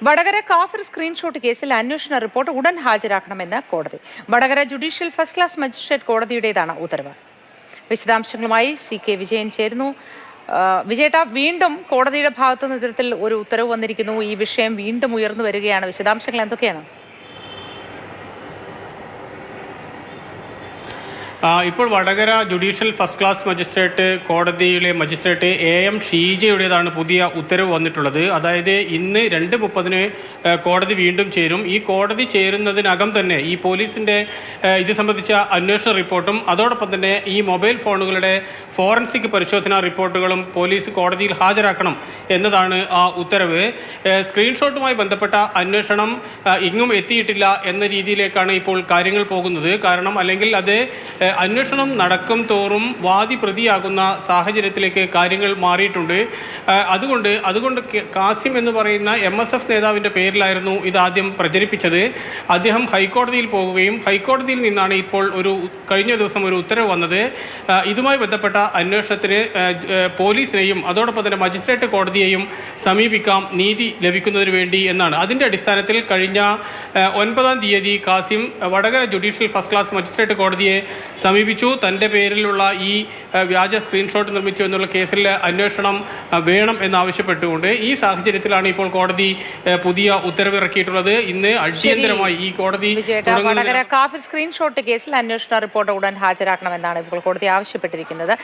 വടകര കാഫിർ സ്ക്രീൻഷോട്ട് കേസിൽ അന്വേഷണ റിപ്പോർട്ട് ഉടൻ ഹാജരാക്കണമെന്ന് കോടതി. Vadakara judicial first class magistrate കോടതിയുടേതാണ് ഉത്തരവ്. വിശദാംശങ്ങളുമായി CK വിജയൻ ചേരുന്നു. വിജയേട്ട, വീണ്ടും കോടതിയുടെ ഭാഗത്തു നിന്ന് ഇത്തരത്തിൽ ഒരു ഉത്തരവ് വന്നിരിക്കുന്നു. ഈ വിഷയം വീണ്ടും ഉയർന്നു വരികയാണ്. വിശദാംശങ്ങൾ എന്തൊക്കെയാണ്? ഇപ്പോൾ Vadakara judicial first class magistrate കോടതിയിലെ മജിസ്ട്രേറ്റ് AM ഷീജയുടേതാണ് പുതിയ ഉത്തരവ് വന്നിട്ടുള്ളത്. അതായത് ഇന്ന് 2:30 കോടതി വീണ്ടും ചേരും. ഈ കോടതി ചേരുന്നതിനകം തന്നെ ഈ പോലീസിൻ്റെ ഇത് സംബന്ധിച്ച അന്വേഷണ റിപ്പോർട്ടും അതോടൊപ്പം തന്നെ ഈ മൊബൈൽ ഫോണുകളുടെ ഫോറൻസിക് പരിശോധനാ റിപ്പോർട്ടുകളും പോലീസ് കോടതിയിൽ ഹാജരാക്കണം എന്നതാണ് ആ ഉത്തരവ്. സ്ക്രീൻഷോട്ടുമായി ബന്ധപ്പെട്ട അന്വേഷണം ഇങ്ങും എത്തിയിട്ടില്ല എന്ന രീതിയിലേക്കാണ് ഇപ്പോൾ കാര്യങ്ങൾ പോകുന്നത്. കാരണം അല്ലെങ്കിൽ അത് അന്വേഷണം നടക്കും തോറും വാദി പ്രതിയാകുന്ന സാഹചര്യത്തിലേക്ക് കാര്യങ്ങൾ മാറിയിട്ടുണ്ട്. അതുകൊണ്ട് കാസിം എന്ന് പറയുന്ന MSF നേതാവിൻ്റെ പേരിലായിരുന്നു ഇതാദ്യം പ്രചരിപ്പിച്ചത്. അദ്ദേഹം ഹൈക്കോടതിയിൽ പോകുകയും ഹൈക്കോടതിയിൽ നിന്നാണ് ഇപ്പോൾ കഴിഞ്ഞ ദിവസം ഒരു ഉത്തരവ് വന്നത്. ഇതുമായി ബന്ധപ്പെട്ട അന്വേഷണത്തിന് പോലീസിനെയും അതോടൊപ്പം തന്നെ മജിസ്ട്രേറ്റ് കോടതിയെയും സമീപിക്കാം നീതി ലഭിക്കുന്നതിന് വേണ്ടി എന്നാണ്. അതിൻ്റെ അടിസ്ഥാനത്തിൽ കഴിഞ്ഞ 9-ാം തീയതി Kasim Vadakara judicial first class magistrate കോടതിയെ സമീപിച്ചു. തൻ്റെ പേരിലുള്ള ഈ വ്യാജ സ്ക്രീൻഷോട്ട് നിർമ്മിച്ചു എന്നുള്ള കേസിൽ അന്വേഷണം വേണം എന്നാവശ്യപ്പെട്ടുകൊണ്ട് ഈ സാഹചര്യത്തിലാണ് ഇപ്പോൾ കോടതി പുതിയ ഉത്തരവിറക്കിയിട്ടുള്ളത്. ഇന്ന് അടിയന്തരമായി ഈ കോടതി വടകര കാഫിർ സ്ക്രീൻഷോട്ട് കേസിൽ അന്വേഷണ റിപ്പോർട്ട് ഉടൻ ഹാജരാക്കണമെന്നാണ് ഇപ്പോൾ കോടതി ആവശ്യപ്പെട്ടിരിക്കുന്നത്.